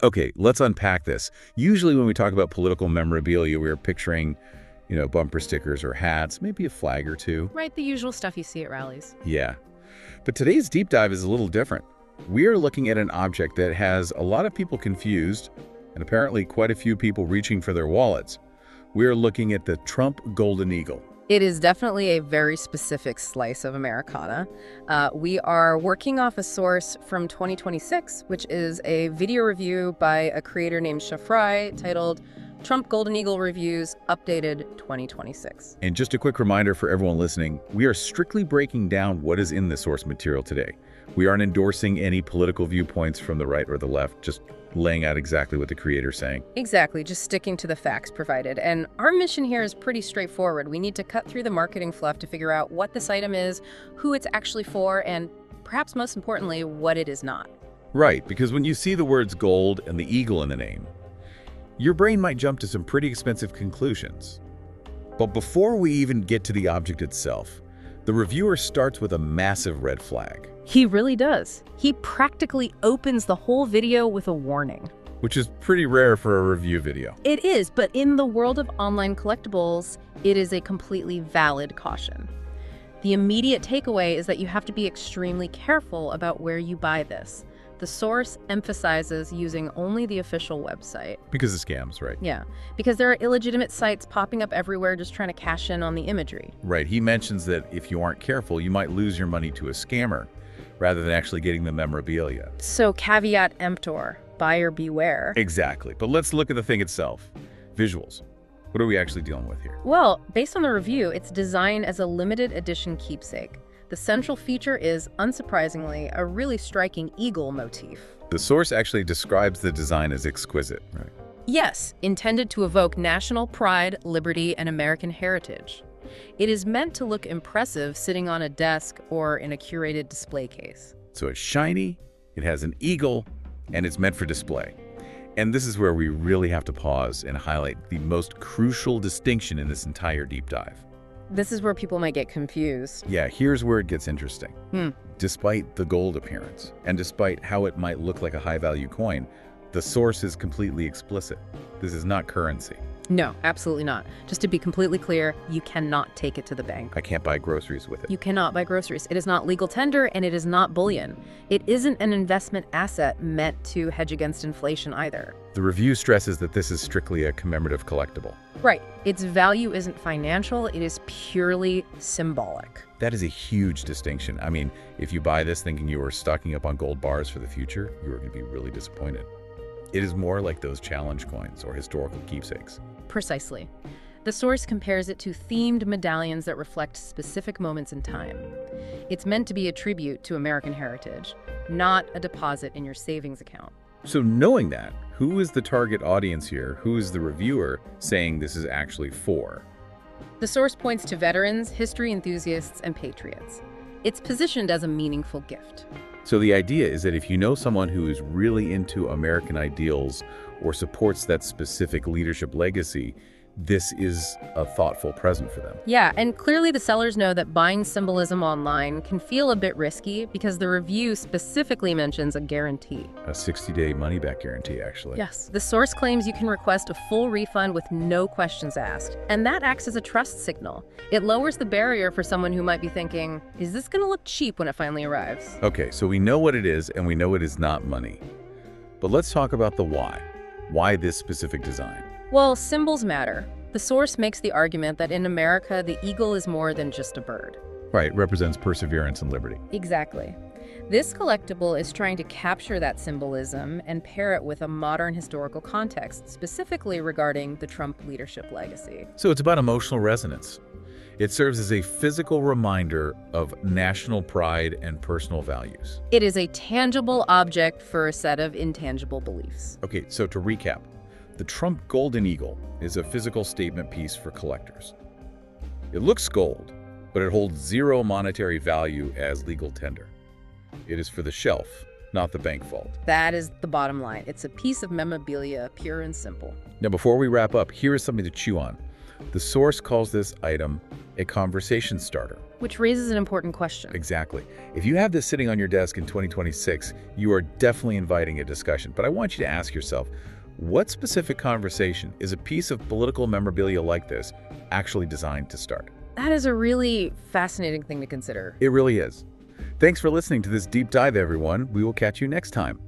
Okay, let's unpack this. Usually when we talk about political memorabilia, we are picturing, bumper stickers or hats, maybe a flag or two. Right, the usual stuff you see at rallies. Yeah. But today's deep dive is a little different. We are looking at an object that has a lot of people confused and apparently quite a few people reaching for their wallets. We are looking at the Trump Golden Eagle. It is definitely a very specific slice of Americana. We are working off a source from 2026, which is a video review by a creator named Shafrai titled Trump Golden Eagle Reviews Updated 2026. And just a quick reminder for everyone listening, we are strictly breaking down what is in the source material today. We aren't endorsing any political viewpoints from the right or the left, just laying out exactly what the creator's saying. Exactly, just sticking to the facts provided. And our mission here is pretty straightforward. We need to cut through the marketing fluff to figure out what this item is, who it's actually for, and perhaps most importantly, what it is not. Right, because when you see the words gold and the eagle in the name, your brain might jump to some pretty expensive conclusions. But before we even get to the object itself, the reviewer starts with a massive red flag. He really does. He practically opens the whole video with a warning. Which is pretty rare for a review video. It is, but in the world of online collectibles, it is a completely valid caution. The immediate takeaway is that you have to be extremely careful about where you buy this. The source emphasizes using only the official website. Because of scams, right? Yeah, because there are illegitimate sites popping up everywhere just trying to cash in on the imagery. Right, he mentions that if you aren't careful, you might lose your money to a scammer rather than actually getting the memorabilia. So caveat emptor, buyer beware. Exactly, but let's look at the thing itself. Visuals. What are we actually dealing with here? Well, based on the review, it's designed as a limited edition keepsake. The central feature is, unsurprisingly, a really striking eagle motif. The source actually describes the design as exquisite, right? Yes, intended to evoke national pride, liberty, and American heritage. It is meant to look impressive sitting on a desk or in a curated display case. So it's shiny, it has an eagle, and it's meant for display. And this is where we really have to pause and highlight the most crucial distinction in this entire deep dive. This is where people might get confused. Yeah, here's where it gets interesting. Despite the gold appearance, and despite how it might look like a high-value coin, the source is completely explicit. This is not currency. No, absolutely not. Just to be completely clear, you cannot take it to the bank. I can't buy groceries with it. You cannot buy groceries. It is not legal tender, and it is not bullion. It isn't an investment asset meant to hedge against inflation either. The review stresses that this is strictly a commemorative collectible. Right. Its value isn't financial, it is purely symbolic. That is a huge distinction. I mean, if you buy this thinking you are stocking up on gold bars for the future, you are going to be really disappointed. It is more like those challenge coins or historical keepsakes. Precisely. The source compares it to themed medallions that reflect specific moments in time. It's meant to be a tribute to American heritage, not a deposit in your savings account. So knowing that, who is the target audience here? Who is the reviewer saying this is actually for? The source points to veterans, history enthusiasts, and patriots. It's positioned as a meaningful gift. So the idea is that if you know someone who is really into American ideals or supports that specific leadership legacy, this is a thoughtful present for them. Yeah, and clearly the sellers know that buying symbolism online can feel a bit risky because the review specifically mentions a guarantee. A 60-day money-back guarantee, actually. Yes, the source claims you can request a full refund with no questions asked, and that acts as a trust signal. It lowers the barrier for someone who might be thinking, is this going to look cheap when it finally arrives? Okay, so we know what it is, and we know it is not money. But let's talk about the why. Why this specific design? Well, symbols matter. The source makes the argument that in America, the eagle is more than just a bird. Right, represents perseverance and liberty. Exactly. This collectible is trying to capture that symbolism and pair it with a modern historical context, specifically regarding the Trump leadership legacy. So it's about emotional resonance. It serves as a physical reminder of national pride and personal values. It is a tangible object for a set of intangible beliefs. Okay, so to recap, the Trump Golden Eagle is a physical statement piece for collectors. It looks gold, but it holds zero monetary value as legal tender. It is for the shelf, not the bank vault. That is the bottom line. It's a piece of memorabilia, pure and simple. Now, before we wrap up, here is something to chew on. The source calls this item a conversation starter. Which raises an important question. Exactly. If you have this sitting on your desk in 2026, you are definitely inviting a discussion. But I want you to ask yourself, what specific conversation is a piece of political memorabilia like this actually designed to start? That is a really fascinating thing to consider. It really is. Thanks for listening to this deep dive, everyone. We will catch you next time.